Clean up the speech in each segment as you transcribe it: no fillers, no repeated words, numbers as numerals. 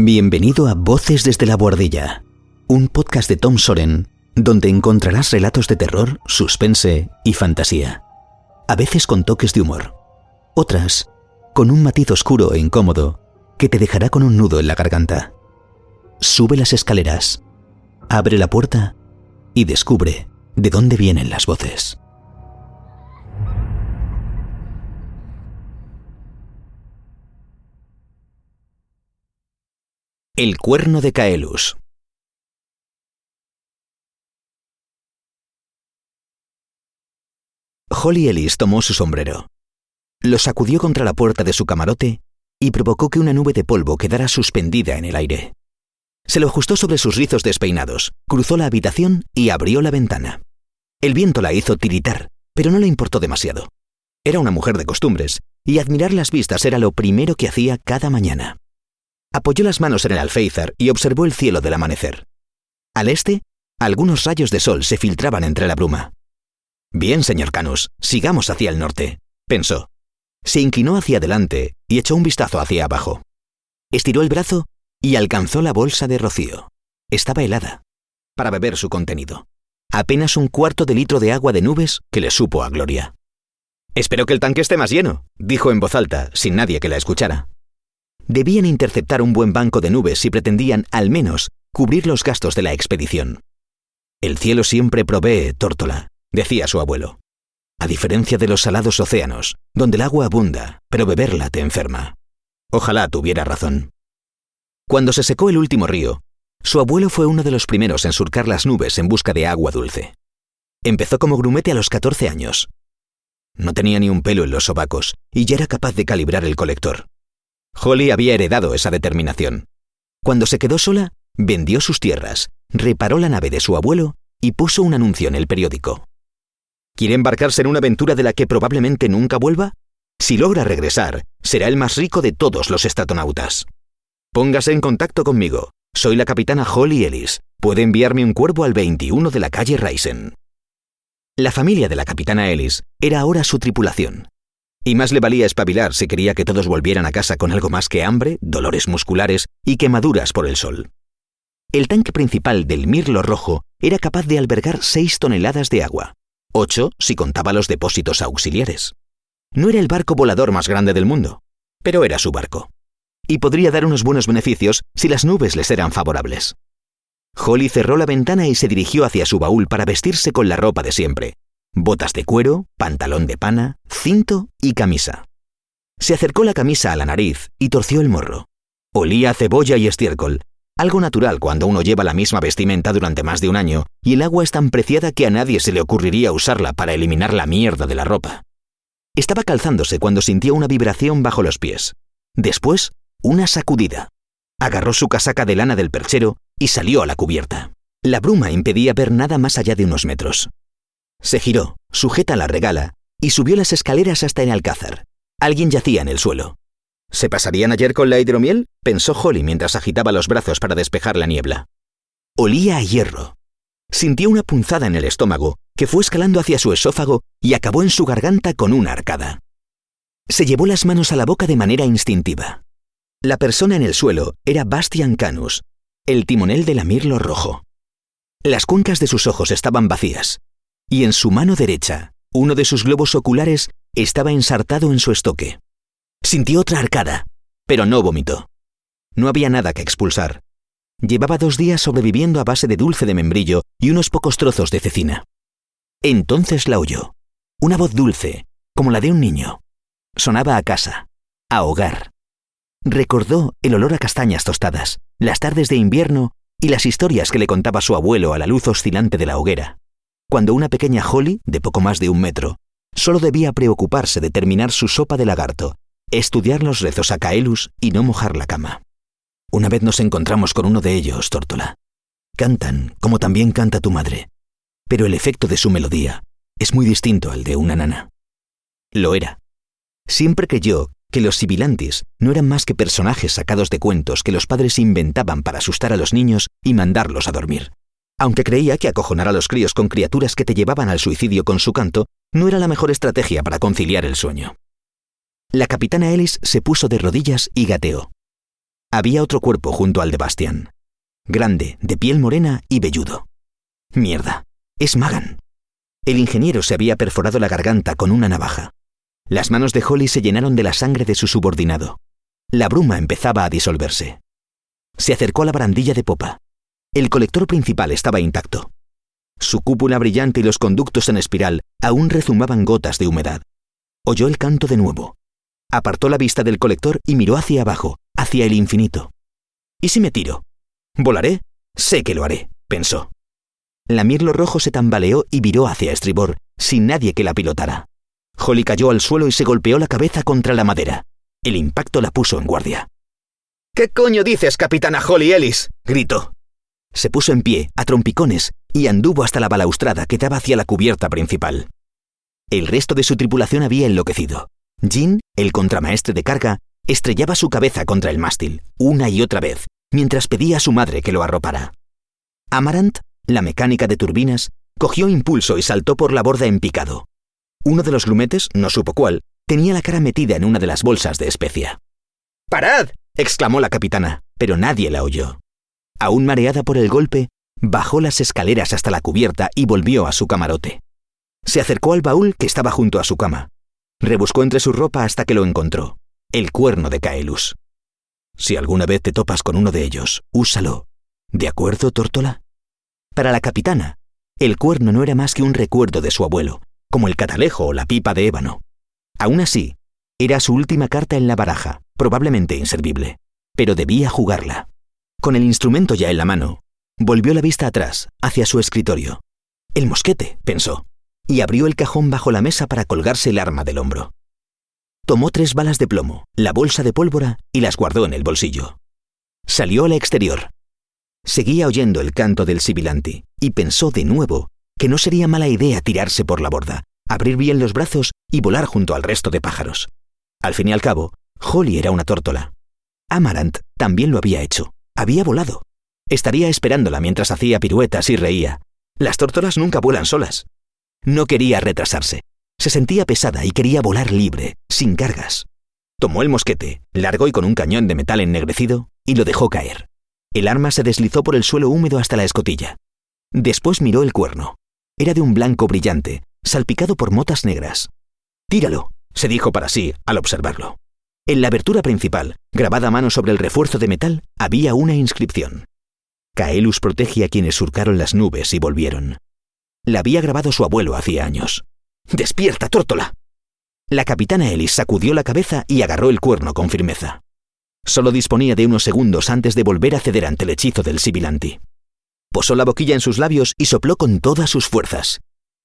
Bienvenido a Voces desde la Buhardilla, un podcast de Tom Soren, donde encontrarás relatos de terror, suspense y fantasía. A veces con toques de humor, otras con un matiz oscuro e incómodo que te dejará con un nudo en la garganta. Sube las escaleras, abre la puerta y descubre de dónde vienen las voces. El cuerno de Caelus. Holly Ellis tomó su sombrero, lo sacudió contra la puerta de su camarote y provocó que una nube de polvo quedara suspendida en el aire. Se lo ajustó sobre sus rizos despeinados, cruzó la habitación y abrió la ventana. El viento la hizo tiritar, pero no le importó demasiado. Era una mujer de costumbres, y admirar las vistas era lo primero que hacía cada mañana. Apoyó las manos en el alféizar y observó el cielo del amanecer. Al este, algunos rayos de sol se filtraban entre la bruma. «Bien, señor Canus, sigamos hacia el norte», pensó. Se inclinó hacia adelante y echó un vistazo hacia abajo. Estiró el brazo y alcanzó la bolsa de rocío. Estaba helada. Para beber su contenido. Apenas un cuarto de litro de agua de nubes que le supo a gloria. «Espero que el tanque esté más lleno», dijo en voz alta, sin nadie que la escuchara. Debían interceptar un buen banco de nubes si pretendían, al menos, cubrir los gastos de la expedición. «El cielo siempre provee, Tórtola», decía su abuelo. «A diferencia de los salados océanos, donde el agua abunda, pero beberla te enferma». Ojalá tuviera razón. Cuando se secó el último río, su abuelo fue uno de los primeros en surcar las nubes en busca de agua dulce. Empezó como grumete a los 14 años. No tenía ni un pelo en los sobacos y ya era capaz de calibrar el colector. Holly había heredado esa determinación. Cuando se quedó sola, vendió sus tierras, reparó la nave de su abuelo y puso un anuncio en el periódico. ¿Quiere embarcarse en una aventura de la que probablemente nunca vuelva? Si logra regresar, será el más rico de todos los estratonautas. Póngase en contacto conmigo. Soy la capitana Holly Ellis. Puede enviarme un cuervo al 21 de la calle Ryzen. La familia de la capitana Ellis era ahora su tripulación. Y más le valía espabilar si quería que todos volvieran a casa con algo más que hambre, dolores musculares y quemaduras por el sol. El tanque principal del Mirlo Rojo era capaz de albergar 6 toneladas de agua, 8 si contaba los depósitos auxiliares. No era el barco volador más grande del mundo, pero era su barco. Y podría dar unos buenos beneficios si las nubes les eran favorables. Holly cerró la ventana y se dirigió hacia su baúl para vestirse con la ropa de siempre. Botas de cuero, pantalón de pana, cinto y camisa. Se acercó la camisa a la nariz y torció el morro. Olía a cebolla y estiércol, algo natural cuando uno lleva la misma vestimenta durante más de un año y el agua es tan preciada que a nadie se le ocurriría usarla para eliminar la mierda de la ropa. Estaba calzándose cuando sintió una vibración bajo los pies. Después, una sacudida. Agarró su casaca de lana del perchero y salió a la cubierta. La bruma impedía ver nada más allá de unos metros. Se giró, sujeta a la regala, y subió las escaleras hasta el alcázar. Alguien yacía en el suelo. ¿Se pasarían ayer con la hidromiel?, pensó Holly mientras agitaba los brazos para despejar la niebla. Olía a hierro. Sintió una punzada en el estómago que fue escalando hacia su esófago y acabó en su garganta con una arcada. Se llevó las manos a la boca de manera instintiva. La persona en el suelo era Bastian Canus, el timonel de la Mirlo Rojo. Las cuencas de sus ojos estaban vacías. Y en su mano derecha, uno de sus globos oculares estaba ensartado en su estoque. Sintió otra arcada, pero no vomitó. No había nada que expulsar. Llevaba 2 días sobreviviendo a base de dulce de membrillo y unos pocos trozos de cecina. Entonces la oyó. Una voz dulce, como la de un niño. Sonaba a casa, a hogar. Recordó el olor a castañas tostadas, las tardes de invierno y las historias que le contaba su abuelo a la luz oscilante de la hoguera. Cuando una pequeña Holly, de poco más de 1 metro, solo debía preocuparse de terminar su sopa de lagarto, estudiar los rezos a Caelus y no mojar la cama. Una vez nos encontramos con uno de ellos, Tórtola. Cantan, como también canta tu madre, pero el efecto de su melodía es muy distinto al de una nana. Lo era. Siempre creyó que los sibilantes no eran más que personajes sacados de cuentos que los padres inventaban para asustar a los niños y mandarlos a dormir. Aunque creía que acojonar a los críos con criaturas que te llevaban al suicidio con su canto no era la mejor estrategia para conciliar el sueño. La capitana Ellis se puso de rodillas y gateó. Había otro cuerpo junto al de Bastian. Grande, de piel morena y velludo. Mierda, es Magan. El ingeniero se había perforado la garganta con una navaja. Las manos de Holly se llenaron de la sangre de su subordinado. La bruma empezaba a disolverse. Se acercó a la barandilla de popa. El colector principal estaba intacto. Su cúpula brillante y los conductos en espiral aún rezumaban gotas de humedad. Oyó el canto de nuevo. Apartó la vista del colector y miró hacia abajo, hacia el infinito. ¿Y si me tiro? ¿Volaré? Sé que lo haré, pensó. La mirlo rojo se tambaleó y viró hacia estribor, sin nadie que la pilotara. Holly cayó al suelo y se golpeó la cabeza contra la madera. El impacto la puso en guardia. «¿Qué coño dices, capitana Holly Ellis?», gritó. Se puso en pie, a trompicones, y anduvo hasta la balaustrada que daba hacia la cubierta principal. El resto de su tripulación había enloquecido. Jean, el contramaestre de carga, estrellaba su cabeza contra el mástil, una y otra vez, mientras pedía a su madre que lo arropara. Amaranth, la mecánica de turbinas, cogió impulso y saltó por la borda en picado. Uno de los grumetes, no supo cuál, tenía la cara metida en una de las bolsas de especia. «¡Parad!», exclamó la capitana, pero nadie la oyó. Aún mareada por el golpe, bajó las escaleras hasta la cubierta y volvió a su camarote. Se acercó al baúl que estaba junto a su cama. Rebuscó entre su ropa hasta que lo encontró, el cuerno de Caelus. «Si alguna vez te topas con uno de ellos, úsalo. ¿De acuerdo, Tórtola?». Para la capitana, el cuerno no era más que un recuerdo de su abuelo, como el catalejo o la pipa de ébano. Aún así, era su última carta en la baraja, probablemente inservible, pero debía jugarla. Con el instrumento ya en la mano, volvió la vista atrás, hacia su escritorio. «El mosquete», pensó, y abrió el cajón bajo la mesa para colgarse el arma del hombro. Tomó 3 balas de plomo, la bolsa de pólvora y las guardó en el bolsillo. Salió al exterior. Seguía oyendo el canto del sibilanti y pensó de nuevo que no sería mala idea tirarse por la borda, abrir bien los brazos y volar junto al resto de pájaros. Al fin y al cabo, Holly era una tórtola. Amaranth también lo había hecho. Había volado. Estaría esperándola mientras hacía piruetas y reía. Las tórtolas nunca vuelan solas. No quería retrasarse. Se sentía pesada y quería volar libre, sin cargas. Tomó el mosquete, largo y con un cañón de metal ennegrecido, y lo dejó caer. El arma se deslizó por el suelo húmedo hasta la escotilla. Después miró el cuerno. Era de un blanco brillante, salpicado por motas negras. «Tíralo», se dijo para sí al observarlo. En la abertura principal, grabada a mano sobre el refuerzo de metal, había una inscripción. «Caelus protege a quienes surcaron las nubes y volvieron». La había grabado su abuelo hacía años. «¡Despierta, tórtola!». La capitana Ellis sacudió la cabeza y agarró el cuerno con firmeza. Solo disponía de unos segundos antes de volver a ceder ante el hechizo del sibilanti. Posó la boquilla en sus labios y sopló con todas sus fuerzas.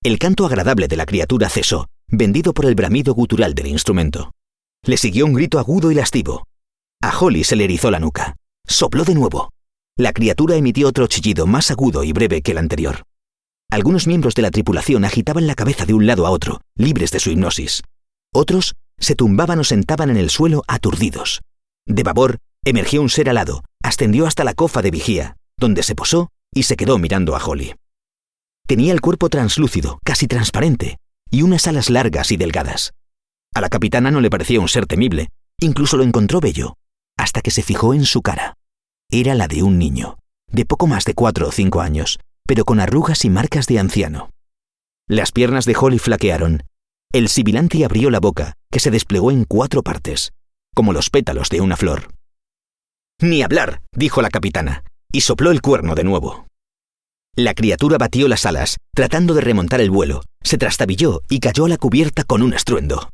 El canto agradable de la criatura cesó, vendido por el bramido gutural del instrumento. Le siguió un grito agudo y lascivo. A Holly se le erizó la nuca. Sopló de nuevo. La criatura emitió otro chillido más agudo y breve que el anterior. Algunos miembros de la tripulación agitaban la cabeza de un lado a otro, libres de su hipnosis. Otros se tumbaban o sentaban en el suelo aturdidos. De babor emergió un ser alado, ascendió hasta la cofa de vigía, donde se posó y se quedó mirando a Holly. Tenía el cuerpo translúcido, casi transparente, y unas alas largas y delgadas. A la capitana no le parecía un ser temible, incluso lo encontró bello, hasta que se fijó en su cara. Era la de un niño, de poco más de 4 o 5 años, pero con arrugas y marcas de anciano. Las piernas de Holly flaquearon. El sibilanti abrió la boca, que se desplegó en 4 partes, como los pétalos de una flor. «Ni hablar», dijo la capitana, y sopló el cuerno de nuevo. La criatura batió las alas, tratando de remontar el vuelo, se trastabilló y cayó a la cubierta con un estruendo.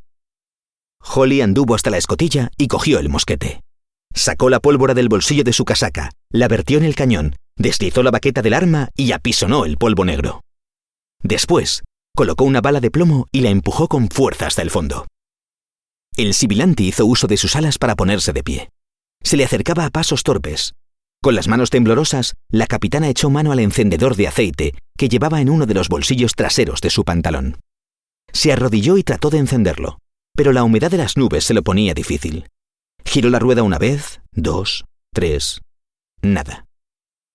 Holly anduvo hasta la escotilla y cogió el mosquete. Sacó la pólvora del bolsillo de su casaca, la vertió en el cañón, deslizó la baqueta del arma y apisonó el polvo negro. Después, colocó una bala de plomo y la empujó con fuerza hasta el fondo. El sibilanti hizo uso de sus alas para ponerse de pie. Se le acercaba a pasos torpes. Con las manos temblorosas, la capitana echó mano al encendedor de aceite que llevaba en uno de los bolsillos traseros de su pantalón. Se arrodilló y trató de encenderlo, pero la humedad de las nubes se lo ponía difícil. Giró la rueda 1 vez, 2, 3... Nada.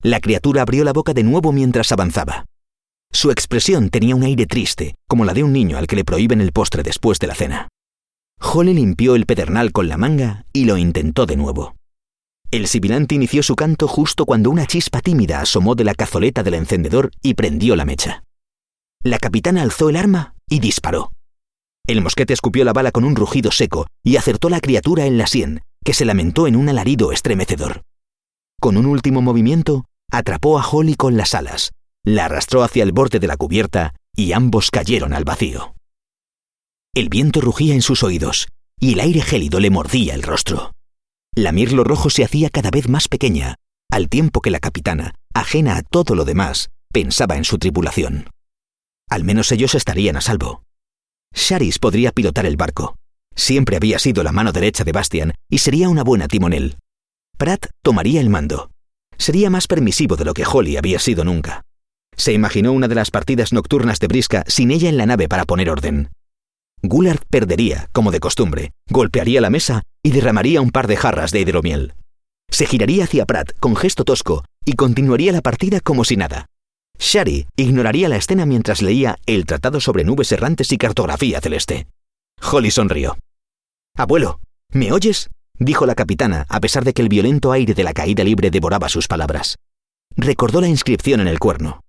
La criatura abrió la boca de nuevo mientras avanzaba. Su expresión tenía un aire triste, como la de un niño al que le prohíben el postre después de la cena. Holly limpió el pedernal con la manga y lo intentó de nuevo. El sibilante inició su canto justo cuando una chispa tímida asomó de la cazoleta del encendedor y prendió la mecha. La capitana alzó el arma y disparó. El mosquete escupió la bala con un rugido seco y acertó a la criatura en la sien, que se lamentó en un alarido estremecedor. Con un último movimiento, atrapó a Holly con las alas, la arrastró hacia el borde de la cubierta y ambos cayeron al vacío. El viento rugía en sus oídos y el aire gélido le mordía el rostro. La mirlo rojo se hacía cada vez más pequeña, al tiempo que la capitana, ajena a todo lo demás, pensaba en su tripulación. Al menos ellos estarían a salvo. Sharis podría pilotar el barco. Siempre había sido la mano derecha de Bastian y sería una buena timonel. Pratt tomaría el mando. Sería más permisivo de lo que Holly había sido nunca. Se imaginó una de las partidas nocturnas de brisca sin ella en la nave para poner orden. Gullard perdería, como de costumbre, golpearía la mesa y derramaría un par de jarras de hidromiel. Se giraría hacia Pratt con gesto tosco y continuaría la partida como si nada. Shari ignoraría la escena mientras leía el Tratado sobre Nubes Errantes y Cartografía Celeste. Holly sonrió. «Abuelo, ¿me oyes?», dijo la capitana, a pesar de que el violento aire de la caída libre devoraba sus palabras. Recordó la inscripción en el cuerno.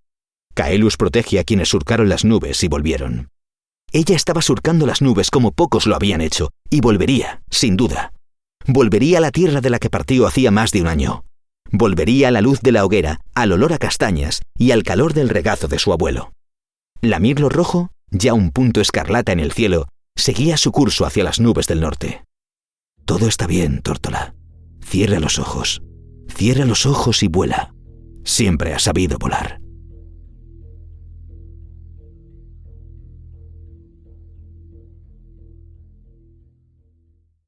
Caelus protege a quienes surcaron las nubes y volvieron. Ella estaba surcando las nubes como pocos lo habían hecho, y volvería, sin duda. Volvería a la tierra de la que partió hacía más de un año. Volvería a la luz de la hoguera, al olor a castañas y al calor del regazo de su abuelo. La mirlo rojo, ya un punto escarlata en el cielo, seguía su curso hacia las nubes del norte. «Todo está bien, Tórtola. Cierra los ojos y vuela. Siempre has sabido volar».